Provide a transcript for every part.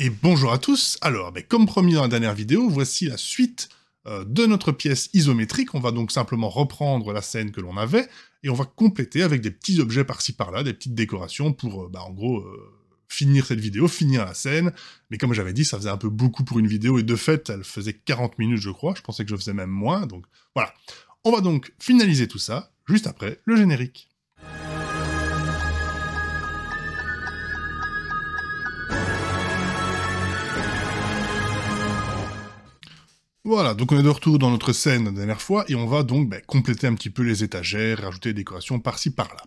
Et bonjour à tous. Alors, comme promis dans la dernière vidéo, voici la suite de notre pièce isométrique. On va donc simplement reprendre la scène que l'on avait, et on va compléter avec des petits objets par-ci par-là, des petites décorations pour, en gros, finir cette vidéo, finir la scène. Mais comme j'avais dit, ça faisait un peu beaucoup pour une vidéo, et de fait, elle faisait 40 minutes, je crois. Je pensais que je faisais même moins, donc voilà. On va donc finaliser tout ça, juste après le générique. Voilà, donc on est de retour dans notre scène la dernière fois, et on va donc compléter un petit peu les étagères, rajouter des décorations par-ci par-là.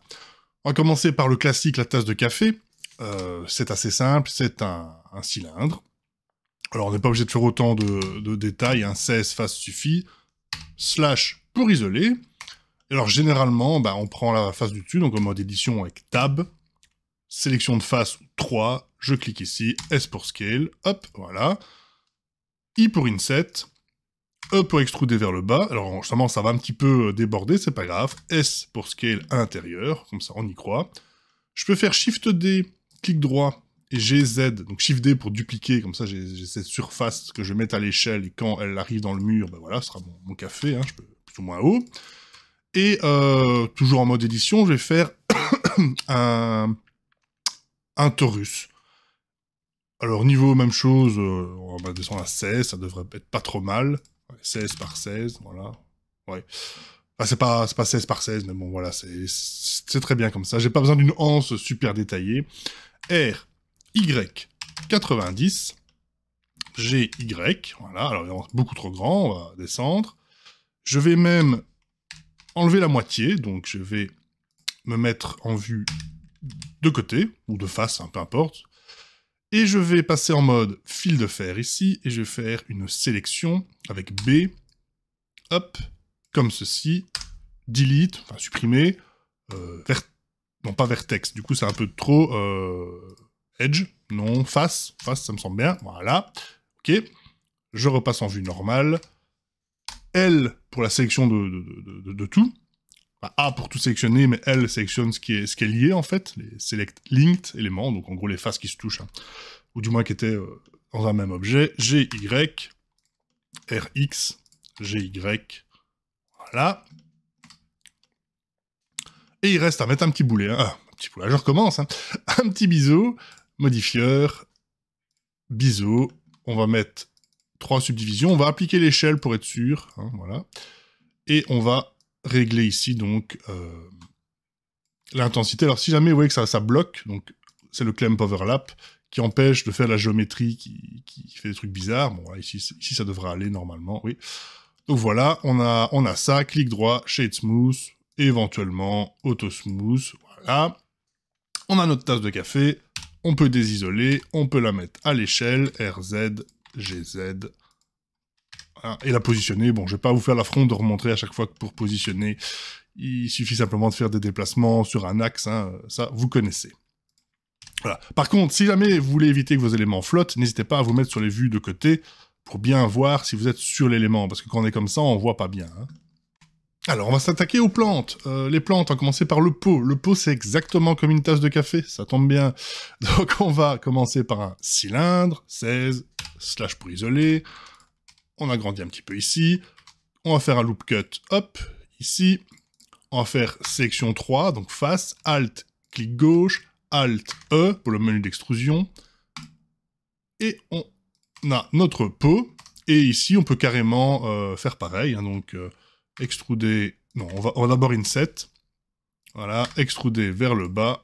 On va commencer par le classique, la tasse de café. C'est assez simple, c'est un cylindre. Alors on n'est pas obligé de faire autant de détails, un 16 faces suffit. Slash pour isoler. Alors généralement, on prend la face du dessus, donc en mode édition avec Tab. Sélection de face 3, je clique ici, S pour Scale, hop, voilà. I pour Inset. E pour extruder vers le bas, alors justement ça va un petit peu déborder, c'est pas grave, S pour scale intérieur, comme ça on y croit. Je peux faire Shift D, clic droit, et GZ, donc Shift D pour dupliquer, comme ça j'ai cette surface que je vais mettre à l'échelle, et quand elle arrive dans le mur, voilà, ce sera mon café, hein, je peux plus ou moins haut. Et toujours en mode édition, je vais faire un torus. Alors niveau même chose, on va descendre à 16, ça devrait être pas trop mal. 16 par 16, voilà. Ouais. Enfin, c'est pas 16 par 16, mais bon, voilà, c'est très bien comme ça. J'ai pas besoin d'une anse super détaillée. R, Y, 90. G, Y, voilà. Alors, beaucoup trop grand, on va descendre. Je vais même enlever la moitié, donc je vais me mettre en vue de côté, ou de face, hein, peu importe. Et je vais passer en mode fil de fer ici, et je vais faire une sélection avec B, hop, comme ceci, delete, enfin supprimer, non pas vertex, du coup c'est un peu trop edge, non, face, ça me semble bien, voilà, ok, je repasse en vue normale, L pour la sélection de tout, enfin, A pour tout sélectionner, mais L sélectionne ce qui est lié en fait, les select linked éléments, donc en gros les faces qui se touchent, hein, ou du moins qui étaient dans un même objet, GY, RX, GY, voilà. Et il reste à mettre un petit boulet, hein. Un petit boulet, je recommence, hein. Un petit biseau, modifieur, biseau, on va mettre 3 subdivisions, on va appliquer l'échelle pour être sûr, hein, voilà. Et on va régler ici, donc, l'intensité. Alors si jamais vous voyez que ça bloque, donc c'est le clamp overlap, qui empêche de faire la géométrie qui fait des trucs bizarres. Bon, voilà, ici ça devrait aller normalement, oui. Donc voilà, on a ça, clic droit, Shade Smooth, et éventuellement Auto Smooth, voilà. On a notre tasse de café, on peut désisoler, on peut la mettre à l'échelle, RZ, GZ, voilà, et la positionner. Bon, je vais pas vous faire l'affront de remontrer à chaque fois que pour positionner, il suffit simplement de faire des déplacements sur un axe, hein, ça, vous connaissez. Voilà. Par contre, si jamais vous voulez éviter que vos éléments flottent, n'hésitez pas à vous mettre sur les vues de côté pour bien voir si vous êtes sur l'élément, parce que quand on est comme ça, on voit pas bien, hein. Alors, on va s'attaquer aux plantes. Les plantes, on va commencer par le pot. Le pot, c'est exactement comme une tasse de café, ça tombe bien. Donc, on va commencer par un cylindre, 16, slash pour isoler. On agrandit un petit peu ici. On va faire un loop cut, hop, ici. On va faire sélection 3, donc face, Alt, clic gauche, Alt, E pour le menu d'extrusion. Et on a notre pot. Et ici, on peut carrément faire pareil, hein, donc... extruder, non, on va d'abord inset, voilà, extruder vers le bas,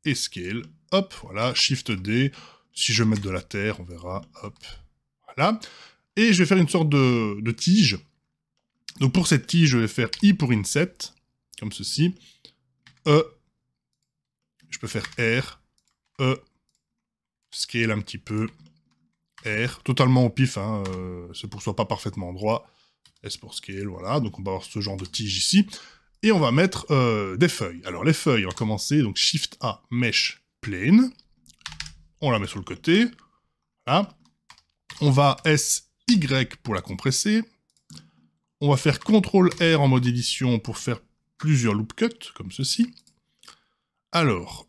et scale, hop, voilà, shift D, si je veux mettre de la terre, on verra, hop, voilà, et je vais faire une sorte de tige, donc pour cette tige, je vais faire I pour inset, comme ceci, E, je peux faire R, E, scale un petit peu, R, totalement au pif, hein, c'est pour que ce soit pas parfaitement droit, S pour scale, voilà, donc on va avoir ce genre de tige ici, et on va mettre des feuilles. Alors les feuilles, on va commencer, donc Shift A, Mesh, Plane, on la met sur le côté, voilà, on va SY pour la compresser, on va faire CTRL R en mode édition pour faire plusieurs loop cuts, comme ceci. Alors,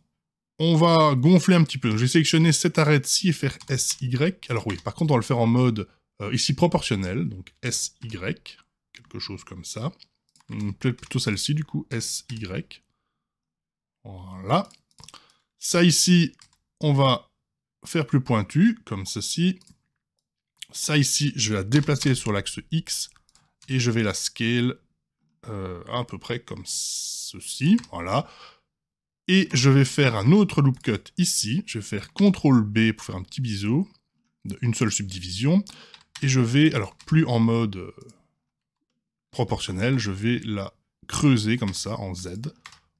on va gonfler un petit peu. Donc, je vais sélectionner cette arête-ci et faire SY. Alors oui, par contre, on va le faire en mode, ici, proportionnel. Donc SY, quelque chose comme ça. Peut-être plutôt celle-ci, du coup, SY. Voilà. Ça, ici, on va faire plus pointu, comme ceci. Ça, ici, je vais la déplacer sur l'axe X. Et je vais la scale à peu près comme ceci. Voilà. Et je vais faire un autre loop cut ici. Je vais faire CTRL B pour faire un petit biseau. Une seule subdivision. Et je vais, alors plus en mode proportionnel, je vais la creuser comme ça en Z.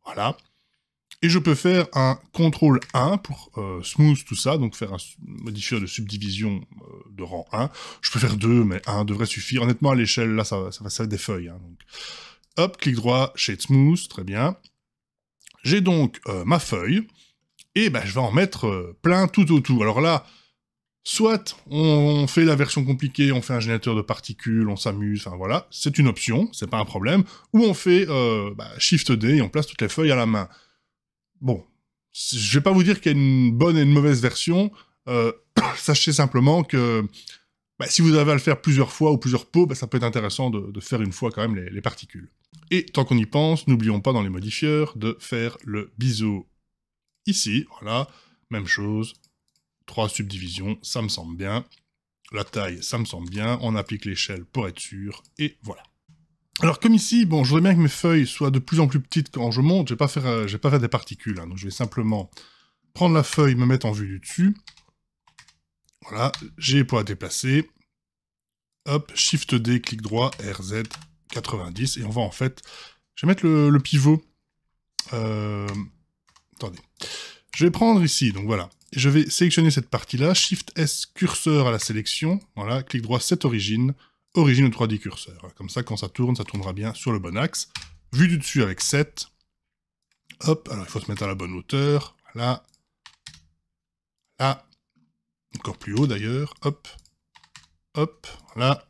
Voilà. Et je peux faire un CTRL 1 pour smooth tout ça, donc faire un modifieur de subdivision de rang 1. Je peux faire 2, mais 1 devrait suffire. Honnêtement, à l'échelle, là, ça va faire des feuilles. Hein, donc. Hop, clic droit, Shade Smooth, très bien. J'ai donc ma feuille, et ben, je vais en mettre plein tout autour. Alors là, soit on fait la version compliquée, on fait un générateur de particules, on s'amuse, enfin voilà, c'est une option, c'est pas un problème, ou on fait Shift D et on place toutes les feuilles à la main. Bon, je vais pas vous dire qu'il y a une bonne et une mauvaise version, sachez simplement que si vous avez à le faire plusieurs fois ou plusieurs pots, ça peut être intéressant de faire une fois quand même les particules. Et tant qu'on y pense, n'oublions pas dans les modifieurs de faire le biseau ici, voilà, même chose, 3 subdivisions, ça me semble bien, la taille, ça me semble bien, on applique l'échelle pour être sûr, et voilà. Alors comme ici, bon, je voudrais bien que mes feuilles soient de plus en plus petites quand je monte, je vais pas faire des particules, hein, donc je vais simplement prendre la feuille, me mettre en vue du dessus, voilà, G pour la déplacer, hop, Shift D, clic droit, RZ, 90, et on va en fait, je vais mettre le pivot, attendez, je vais prendre ici, donc voilà, et je vais sélectionner cette partie-là, Shift S, curseur à la sélection, voilà, clic droit, set origine, origine au 3D curseur. Comme ça, quand ça tournera bien sur le bon axe. Vue du dessus avec 7. Hop, alors il faut se mettre à la bonne hauteur. Voilà. Là. Encore plus haut d'ailleurs. Hop. Hop. Voilà.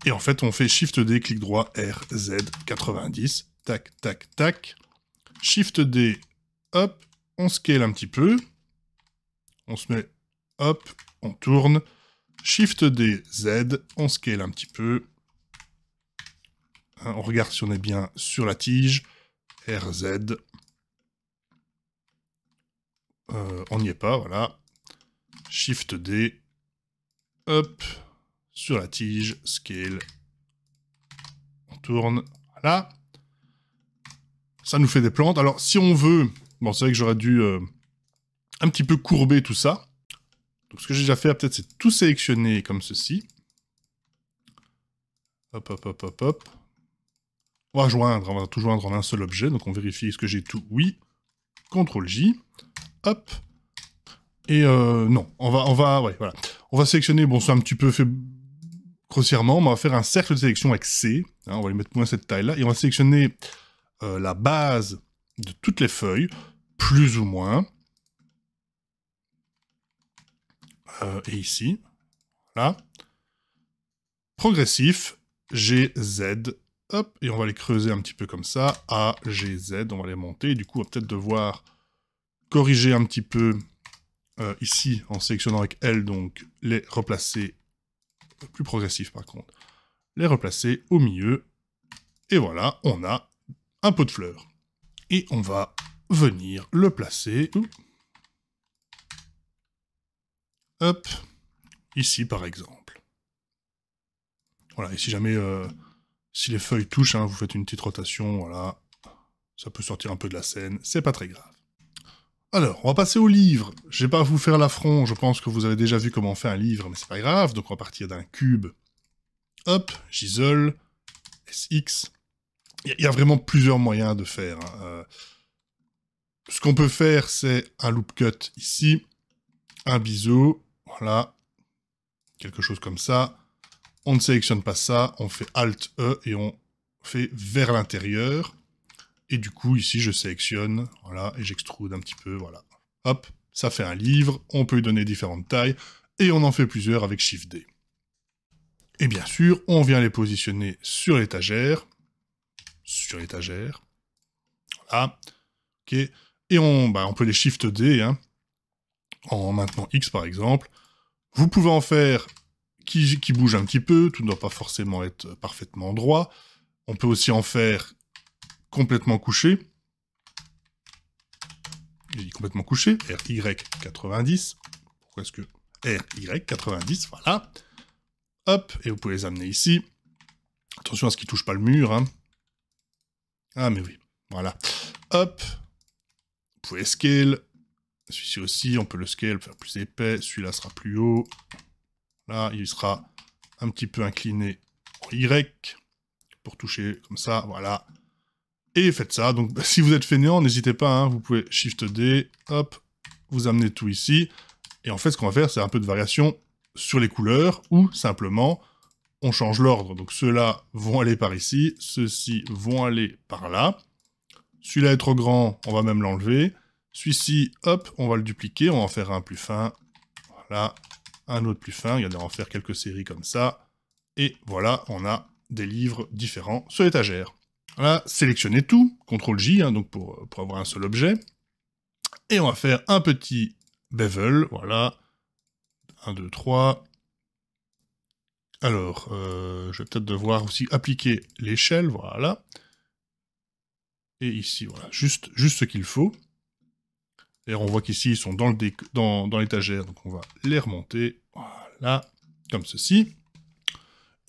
Et en fait, on fait Shift D, clic droit, R, Z, 90. Tac, tac, tac. Shift D. Hop. On scale un petit peu. On se met. Hop. On tourne. Shift D, Z, on scale un petit peu. Hein, on regarde si on est bien sur la tige. RZ. On n'y est pas, voilà. Shift D. Hop. Sur la tige. Scale. On tourne. Voilà. Ça nous fait des plantes. Alors, si on veut... Bon, c'est vrai que j'aurais dû un petit peu courber tout ça. Donc ce que j'ai déjà fait, peut-être, c'est tout sélectionner comme ceci. Hop, hop, hop, hop, hop. On va tout joindre en un seul objet, donc on vérifie est-ce que j'ai tout, oui. CTRL J, hop. Et non, ouais, voilà. On va sélectionner, bon, c'est un petit peu fait grossièrement, mais on va faire un cercle de sélection avec C. Hein, on va lui mettre moins cette taille-là, et on va sélectionner la base de toutes les feuilles, plus ou moins. Et ici, voilà. Progressif, G, Z, hop, et on va les creuser un petit peu comme ça, A, G, Z, on va les monter, et du coup, on va peut-être devoir corriger un petit peu ici, en sélectionnant avec L, donc les replacer, plus progressif par contre, les replacer au milieu, et voilà, on a un pot de fleurs. Et on va venir le placer, hop, ici par exemple. Voilà, et si jamais, si les feuilles touchent, hein, vous faites une petite rotation, voilà, ça peut sortir un peu de la scène, c'est pas très grave. Alors, on va passer au livre. Je vais pas vous faire l'affront, je pense que vous avez déjà vu comment on fait un livre, mais c'est pas grave, donc on va partir d'un cube. Hop, j'isole, SX. Il y a vraiment plusieurs moyens de faire. Hein. Ce qu'on peut faire, c'est un loop cut ici, un biseau, voilà, quelque chose comme ça. On ne sélectionne pas ça, on fait Alt-E et on fait vers l'intérieur. Et du coup, ici, je sélectionne, voilà, et j'extrude un petit peu, voilà. Hop, ça fait un livre, on peut lui donner différentes tailles, et on en fait plusieurs avec Shift D. Et bien sûr, on vient les positionner sur l'étagère. Voilà. Ok. Et on peut les Shift D, hein, en maintenant X par exemple. Vous pouvez en faire qui bouge un petit peu, tout ne doit pas forcément être parfaitement droit. On peut aussi en faire complètement couché. J'ai dit complètement couché, RY90. Pourquoi est-ce que RY90, voilà. Hop, et vous pouvez les amener ici. Attention à ce qu'ils ne touchent pas le mur, hein. Ah, mais oui, voilà. Hop. Vous pouvez scale. Celui-ci aussi, on peut le scale, faire plus épais. Celui-là sera plus haut. Là, il sera un petit peu incliné en Y. Pour toucher comme ça, voilà. Et faites ça. Donc, si vous êtes fainéant, n'hésitez pas, hein, vous pouvez Shift D, hop, vous amenez tout ici. Et en fait, ce qu'on va faire, c'est un peu de variation sur les couleurs, ou simplement, on change l'ordre. Donc, ceux-là vont aller par ici, ceux-ci vont aller par là. Celui-là est trop grand, on va même l'enlever. Celui-ci, hop, on va le dupliquer, on va en faire un plus fin. Voilà, un autre plus fin. Regardez, on va en faire quelques séries comme ça. Et voilà, on a des livres différents sur l'étagère. Voilà, sélectionnez tout, CTRL-J, hein, donc pour avoir un seul objet. Et on va faire un petit bevel, voilà. 1, 2, 3. Alors, je vais peut-être devoir aussi appliquer l'échelle, voilà. Et ici, voilà, juste ce qu'il faut. D'ailleurs, on voit qu'ici, ils sont dans l'étagère, donc on va les remonter, voilà, comme ceci.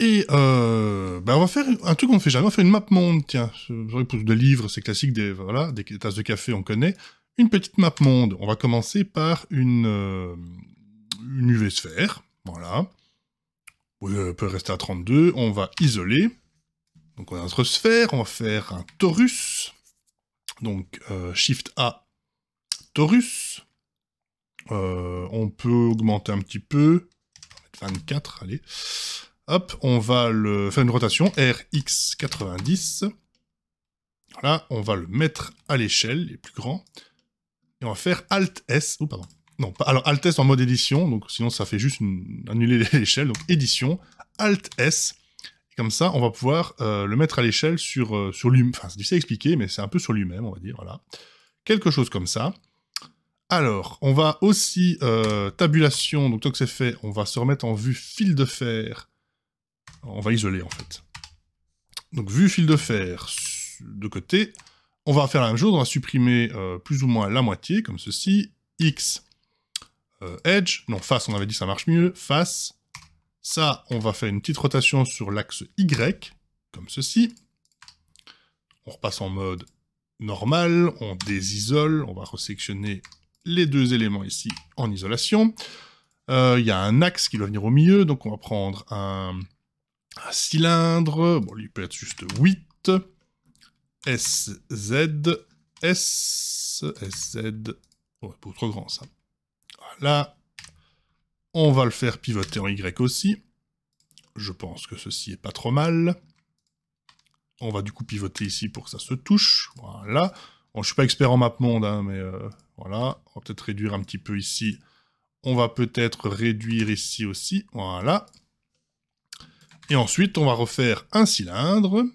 Et on va faire un truc qu'on ne fait jamais, on va faire une map monde, tiens. Pour des livres, c'est classique, des tasses de café, on connaît. Une petite map monde. On va commencer par une UV sphère, voilà. Elle peut rester à 32, on va isoler. Donc on a notre sphère, on va faire un torus. Donc Shift A, torus. On peut augmenter un petit peu. On va mettre 24, allez. Hop, on va faire une rotation, RX90. Voilà, on va le mettre à l'échelle, les plus grands. Et on va faire Alt-S. Oh, pardon. Non, pas, alors Alt-S en mode édition, donc sinon ça fait juste annuler l'échelle. Donc édition, Alt-S. Et comme ça, on va pouvoir le mettre à l'échelle sur lui-même. Enfin, c'est difficile à expliquer, mais c'est un peu sur lui-même, on va dire, voilà. Quelque chose comme ça. Alors, on va aussi, tabulation, donc tant que c'est fait, on va se remettre en vue fil de fer. On va isoler, en fait. Donc, vue fil de fer de côté. On va faire la même chose, on va supprimer plus ou moins la moitié, comme ceci. X, edge. Non, face, on avait dit ça marche mieux. Face. Ça, on va faire une petite rotation sur l'axe Y, comme ceci. On repasse en mode normal. On désisole. On va resélectionner les deux éléments ici en isolation. Il y a un axe qui doit venir au milieu, donc on va prendre un cylindre, bon, lui peut être juste 8, SZ, SZ, oh, c'est trop grand ça. Voilà, on va le faire pivoter en Y aussi, je pense que ceci est pas trop mal. On va du coup pivoter ici pour que ça se touche, voilà. Bon, je suis pas expert en map monde, hein, mais voilà, on va peut-être réduire un petit peu ici. On va peut-être réduire ici aussi, voilà. Et ensuite, on va refaire un cylindre.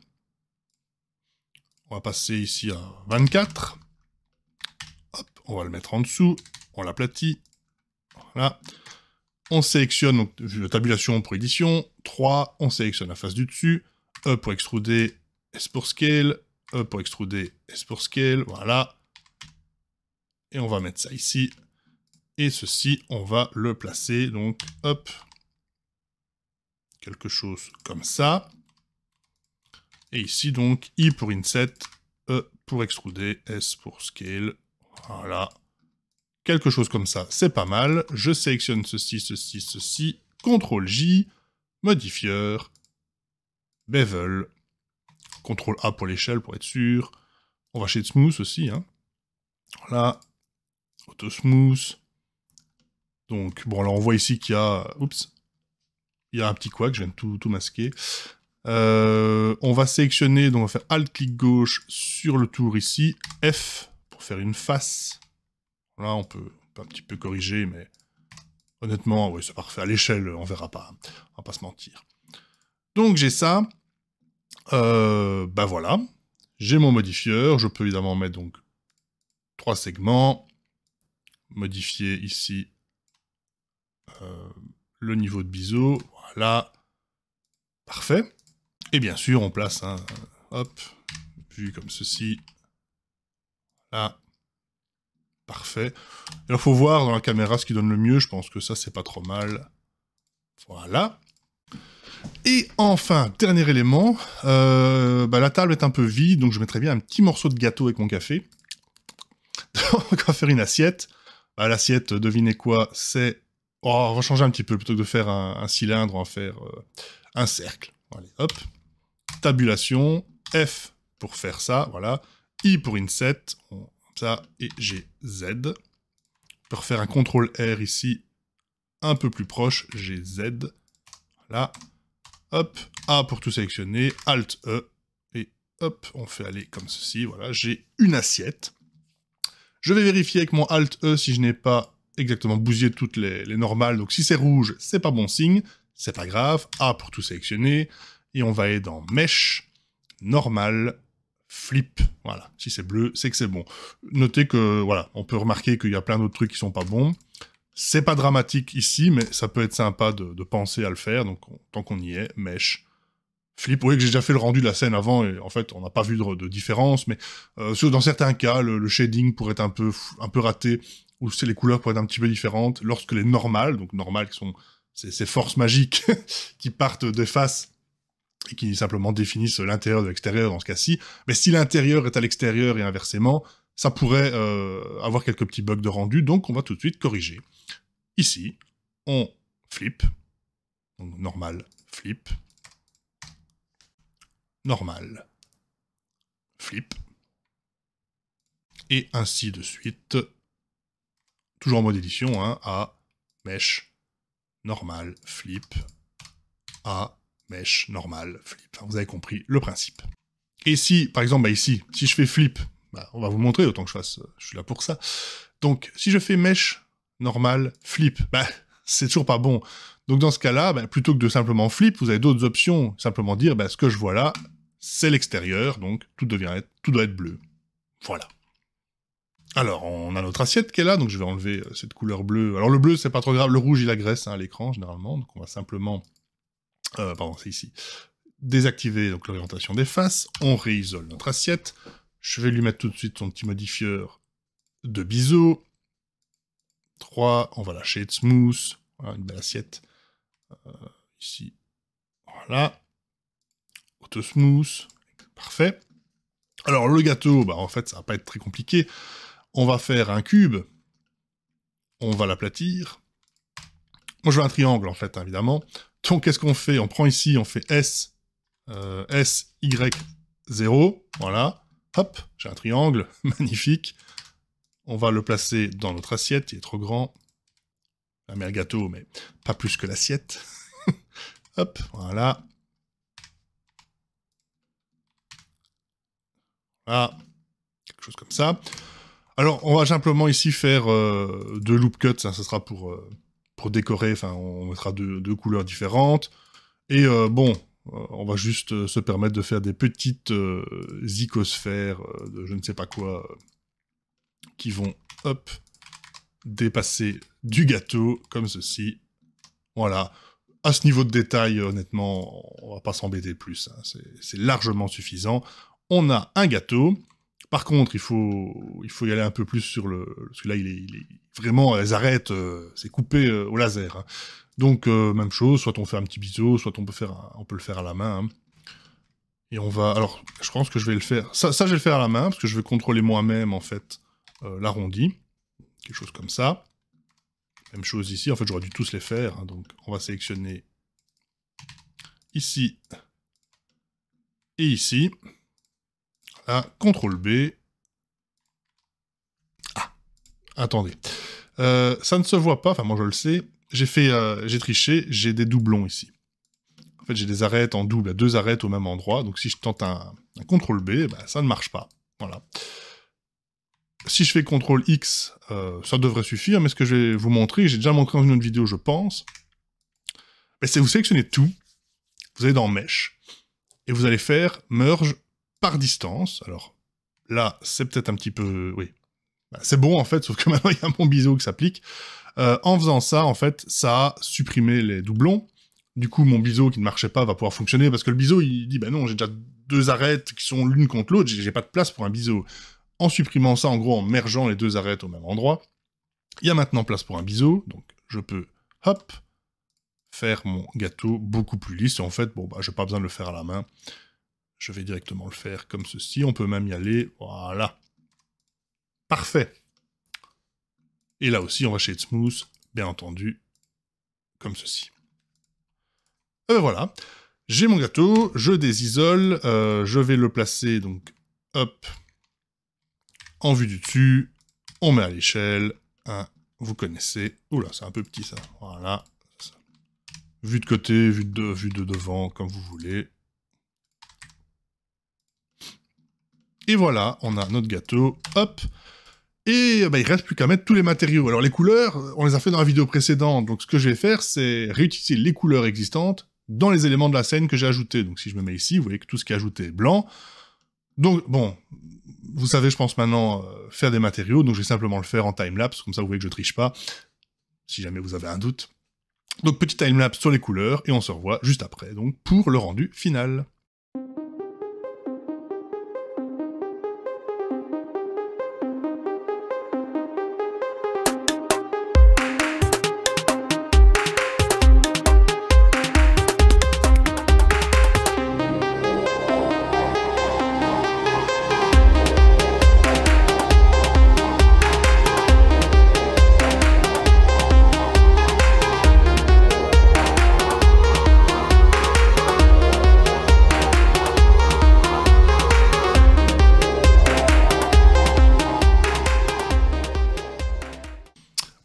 On va passer ici à 24. Hop, on va le mettre en dessous. On l'aplatit. Voilà. On sélectionne, donc, la tabulation pour édition. 3, on sélectionne la face du dessus. E pour extruder, S pour scale. E pour extruder, S pour scale. Voilà. Et on va mettre ça ici. Et ceci, on va le placer, donc, hop. Quelque chose comme ça. Et ici, donc, I pour inset, E pour extruder, S pour scale. Voilà. Quelque chose comme ça, c'est pas mal. Je sélectionne ceci, ceci, ceci. CTRL-J, modifieur, bevel. CTRL-A pour l'échelle, pour être sûr. On va chez Smooth aussi, hein. Voilà. Auto Smooth. Donc, bon, là, on voit ici qu'il y a... Oups. Il y a un petit couac, je viens de tout masquer. On va sélectionner, donc on va faire Alt-clic gauche sur le tour ici, F pour faire une face. Là, on peut un petit peu corriger, mais honnêtement, oui, c'est parfait. À l'échelle, on verra pas. On va pas se mentir. Donc j'ai ça. Bah voilà. J'ai mon modifieur. Je peux évidemment mettre donc 3 segments, modifier ici le niveau de biseau, voilà, parfait. Et bien sûr, on place un, hop, vu comme ceci, là, parfait. Alors, faut voir dans la caméra ce qui donne le mieux, je pense que ça, c'est pas trop mal. Voilà. Et enfin, dernier élément, la table est un peu vide, donc je mettrais bien un petit morceau de gâteau avec mon café. Donc, on va faire une assiette. L'assiette, devinez quoi, c'est... Oh, on va changer un petit peu, plutôt que de faire un cylindre, on va faire un cercle. Allez, hop. Tabulation, F pour faire ça, voilà. I pour inset, ça, et j'ai Z. On peut refaire un CTRL R ici, un peu plus proche, j'ai Z. Voilà. Hop, A pour tout sélectionner, Alt E, et hop, on fait aller comme ceci, voilà, j'ai une assiette. Je vais vérifier avec mon Alt E si je n'ai pas exactement bousillé toutes les normales, donc si c'est rouge, c'est pas bon signe, c'est pas grave, A pour tout sélectionner, et on va aller dans Mesh, Normal, Flip, voilà, si c'est bleu, c'est que c'est bon. Notez que, voilà, on peut remarquer qu'il y a plein d'autres trucs qui sont pas bons. C'est pas dramatique ici, mais ça peut être sympa de penser à le faire, donc tant qu'on y est, Mesh, Flip. Vous voyez que j'ai déjà fait le rendu de la scène avant, et en fait, on n'a pas vu de différence, mais dans certains cas, le shading pourrait être un peu raté, ou les couleurs pourraient être un petit peu différentes, lorsque les normales, donc normales qui sont ces forces magiques qui partent des faces, et qui simplement définissent l'intérieur de l'extérieur dans ce cas-ci, mais si l'intérieur est à l'extérieur et inversement, ça pourrait avoir quelques petits bugs de rendu, donc on va tout de suite corriger. Ici, on flip, donc normal, flip, normal, flip, et ainsi de suite, toujours en mode édition, hein, A, mesh, normal, flip, A, mesh, normal, flip. Enfin, vous avez compris le principe. Et si, par exemple, ici, si je fais flip, on va vous montrer, autant que je suis là pour ça. Donc, si je fais mesh, normal, flip, c'est toujours pas bon. Donc dans ce cas-là, plutôt que de simplement flip, vous avez d'autres options. Simplement dire, ce que je vois là, c'est l'extérieur, donc tout doit être bleu. Voilà. Alors, on a notre assiette qui est là, donc je vais enlever cette couleur bleue. Alors le bleu, c'est pas trop grave, le rouge, il agresse à l'écran, généralement, donc on va simplement... pardon, c'est ici. Désactiver donc l'orientation des faces, on réisole notre assiette. Je vais lui mettre tout de suite son petit modifieur de biseau. 3, on va lâcher être smooth. Voilà, une belle assiette. Ici, voilà. Auto smooth, parfait. Alors le gâteau, en fait, ça va pas être très compliqué. On va faire un cube. On va l'aplatir. Moi, je veux un triangle, en fait, évidemment. Donc, qu'est-ce qu'on fait? On prend ici, on fait S, Y, 0. Voilà. Hop, j'ai un triangle. Magnifique. On va le placer dans notre assiette. Il est trop grand. La mère gâteau, mais pas plus que l'assiette. Hop, voilà. Voilà. Quelque chose comme ça. Alors, on va simplement ici faire 2 loop cuts. Ça sera pour décorer. Enfin, on mettra deux couleurs différentes. Et on va juste se permettre de faire des petites icosphères de je ne sais pas quoi qui vont, hop, dépasser du gâteau, comme ceci. Voilà. À ce niveau de détail, honnêtement, on va pas s'embêter plus. Hein. C'est largement suffisant. On a un gâteau. Par contre, il faut y aller un peu plus sur parce que là, il est vraiment, les arêtes, c'est coupé au laser. Hein. Donc, même chose, soit on fait un petit biseau, soit on peut le faire à la main. Hein. Et on va... Alors, je pense que je vais le faire... Ça, je vais le faire à la main, parce que je vais contrôler moi-même, en fait, l'arrondi. Quelque chose comme ça. Même chose ici. En fait, j'aurais dû tous les faire. Hein. Donc, on va sélectionner ici et ici. Voilà, CTRL B. Ah, attendez. Ça ne se voit pas, enfin moi je le sais. J'ai triché, j'ai des doublons ici. En fait, j'ai des arêtes en double, 2 arêtes au même endroit. Donc si je tente un CTRL B, ça ne marche pas. Voilà. Si je fais CTRL X, ça devrait suffire, mais ce que je vais vous montrer, j'ai déjà montré dans une autre vidéo, je pense, c'est vous sélectionnez tout, vous allez dans Mesh, et vous allez faire Merge par distance. Alors là, c'est peut-être un petit peu... Oui, Bah, c'est bon, en fait, sauf que maintenant, il y a mon biseau qui s'applique. En faisant ça, en fait, ça a supprimé les doublons. Du coup, mon biseau qui ne marchait pas va pouvoir fonctionner, parce que le biseau, il dit, bah non, j'ai déjà 2 arêtes qui sont l'une contre l'autre, j'ai pas de place pour un biseau. En supprimant ça, en gros, en mergeant les 2 arêtes au même endroit, il y a maintenant place pour un biseau, donc je peux, hop, faire mon gâteau beaucoup plus lisse. Et en fait, bon, bah, j'ai pas besoin de le faire à la main. Je vais directement le faire comme ceci. On peut même y aller, voilà. Parfait. Et là aussi, on va chez Smooth, bien entendu, comme ceci. Et voilà. J'ai mon gâteau, je désisole, je vais le placer, donc, hop, en vue du dessus, on met à l'échelle, hein, vous connaissez. Oula, c'est un peu petit ça, voilà. Vue de côté, vue de devant, comme vous voulez. Et voilà, on a notre gâteau, hop. Et bah, il reste plus qu'à mettre tous les matériaux. Alors les couleurs, on les a fait dans la vidéo précédente, donc ce que je vais faire, c'est réutiliser les couleurs existantes dans les éléments de la scène que j'ai ajoutés. Donc si je me mets ici, vous voyez que tout ce qui est ajouté est blanc. Donc bon, vous savez, je pense maintenant faire des matériaux, donc je vais simplement le faire en timelapse, comme ça vous voyez que je triche pas, si jamais vous avez un doute. Donc petit timelapse sur les couleurs, et on se revoit juste après, donc pour le rendu final.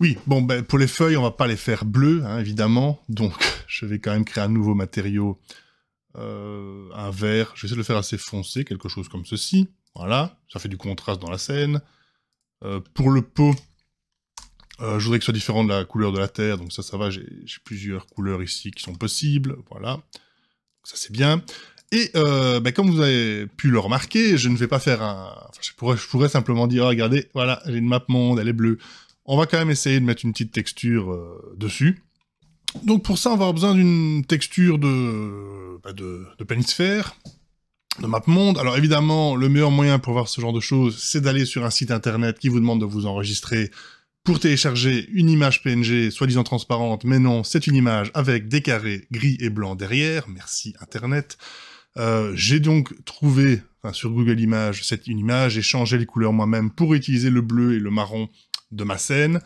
Oui, bon, ben, pour les feuilles, on va pas les faire bleues, hein, évidemment, donc je vais quand même créer un nouveau matériau, un vert, je vais essayer de le faire assez foncé, quelque chose comme ceci, voilà, ça fait du contraste dans la scène. Pour le pot, je voudrais que ce soit différent de la couleur de la terre, donc ça va, j'ai plusieurs couleurs ici qui sont possibles, voilà, ça c'est bien. Et ben, comme vous avez pu le remarquer, je ne vais pas faire un... Enfin, je pourrais simplement dire, oh, regardez, voilà, j'ai une map monde, elle est bleue. On va quand même essayer de mettre une petite texture dessus. Donc pour ça, on va avoir besoin d'une texture de planisphère, de map monde. Alors évidemment, le meilleur moyen pour voir ce genre de choses, c'est d'aller sur un site internet qui vous demande de vous enregistrer pour télécharger une image PNG soi-disant transparente, mais non, c'est une image avec des carrés gris et blancs derrière. Merci Internet. J'ai donc trouvé, sur Google Images, une image, j'ai changé les couleurs moi-même pour utiliser le bleu et le marron de ma scène.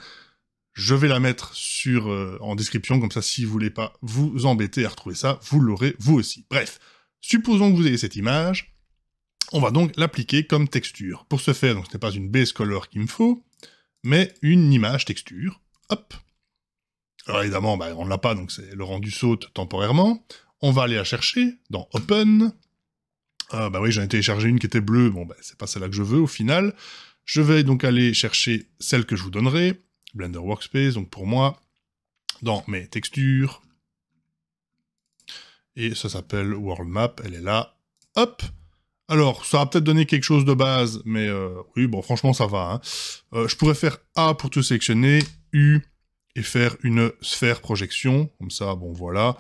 Je vais la mettre en description, comme ça, si vous voulez pas vous embêter à retrouver ça, vous l'aurez vous aussi. Bref, supposons que vous ayez cette image, on va donc l'appliquer comme texture. Pour ce faire, donc, ce n'est pas une base color qu'il me faut, mais une image texture. Hop. Alors évidemment, bah, on ne l'a pas, donc le rendu saute temporairement. On va aller la chercher dans Open. Bah oui, j'en ai téléchargé une qui était bleue, bon, bah, c'est pas celle-là que je veux au final. Je vais donc aller chercher celle que je vous donnerai, Blender Workspace, donc pour moi, dans mes textures. Et ça s'appelle World Map, elle est là. Hop. Alors, ça va peut-être donner quelque chose de base, mais oui, bon, franchement, ça va. Hein. Je pourrais faire A pour tout sélectionner, U, et faire une sphère projection, comme ça, bon, voilà.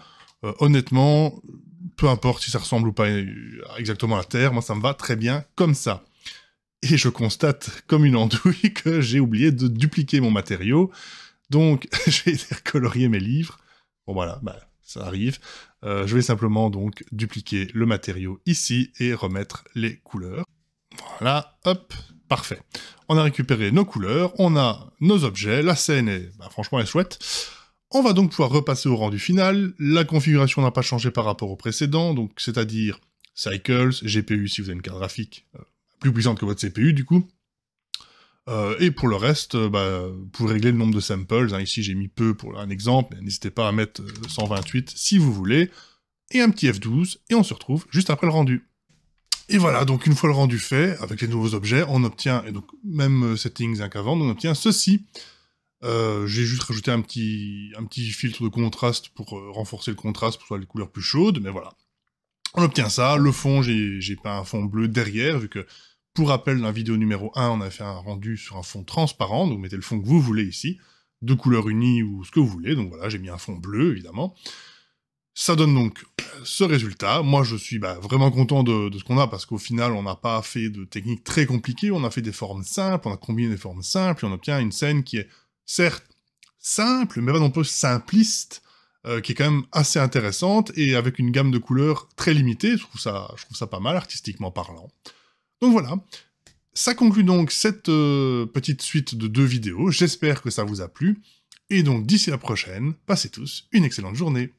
Honnêtement, peu importe si ça ressemble ou pas exactement à la Terre, moi, ça me va très bien comme ça. Et je constate, comme une andouille, que j'ai oublié de dupliquer mon matériau. Donc, je vais recolorier mes livres. Bon, voilà, bah, ça arrive. Je vais simplement, donc, dupliquer le matériau ici et remettre les couleurs. Voilà, hop, parfait. On a récupéré nos couleurs, on a nos objets, la scène est, bah, franchement, elle est chouette. On va donc pouvoir repasser au rendu final. La configuration n'a pas changé par rapport au précédent, donc c'est-à-dire Cycles, GPU si vous avez une carte graphique plus puissante que votre CPU, du coup. Et pour le reste, bah, vous pouvez régler le nombre de samples. Hein. Ici, j'ai mis peu pour un exemple. N'hésitez pas à mettre 128 si vous voulez. Et un petit F12, et on se retrouve juste après le rendu. Et voilà, donc une fois le rendu fait, avec les nouveaux objets, on obtient, et donc même settings qu'avant, on obtient ceci. J'ai juste rajouté un petit filtre de contraste pour renforcer le contraste, pour avoir les couleurs plus chaudes, mais voilà. On obtient ça, le fond, j'ai peint un fond bleu derrière, vu que Pour rappel, dans la vidéo numéro 1, on a fait un rendu sur un fond transparent, donc vous mettez le fond que vous voulez ici, de couleur unie ou ce que vous voulez, donc voilà, j'ai mis un fond bleu, évidemment. Ça donne donc ce résultat. Moi, je suis vraiment content de ce qu'on a, parce qu'au final, on n'a pas fait de techniques très compliquées, on a fait des formes simples, on a combiné des formes simples, et on obtient une scène qui est, certes, simple, mais pas non plus simpliste, qui est quand même assez intéressante, et avec une gamme de couleurs très limitée. Je trouve ça pas mal, artistiquement parlant. Donc voilà, ça conclut donc cette petite suite de 2 vidéos, j'espère que ça vous a plu, et donc d'ici la prochaine, passez tous une excellente journée.